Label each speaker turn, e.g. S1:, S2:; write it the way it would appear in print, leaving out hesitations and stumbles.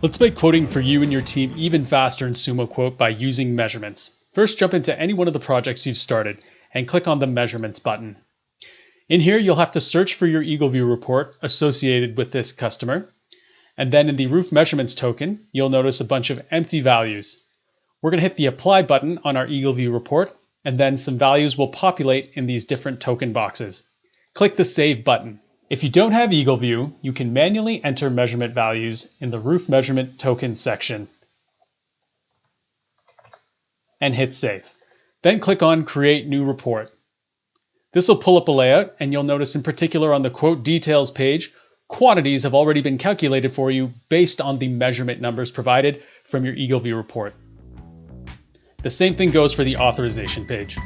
S1: Let's make quoting for you and your team even faster in Sumo Quote by using measurements. First, jump into any one of the projects you've started and click on the Measurements button. In here, you'll have to search for your EagleView report associated with this customer. And then in the Roof Measurements token, you'll notice a bunch of empty values. We're going to hit the Apply button on our EagleView report, and then some values will populate in these different token boxes. Click the Save button. If you don't have EagleView, you can manually enter measurement values in the Roof Measurement Token section and hit Save. Then click on Create New Report. This will pull up a layout, and you'll notice in particular on the Quote Details page, quantities have already been calculated for you based on the measurement numbers provided from your EagleView report. The same thing goes for the Authorization page.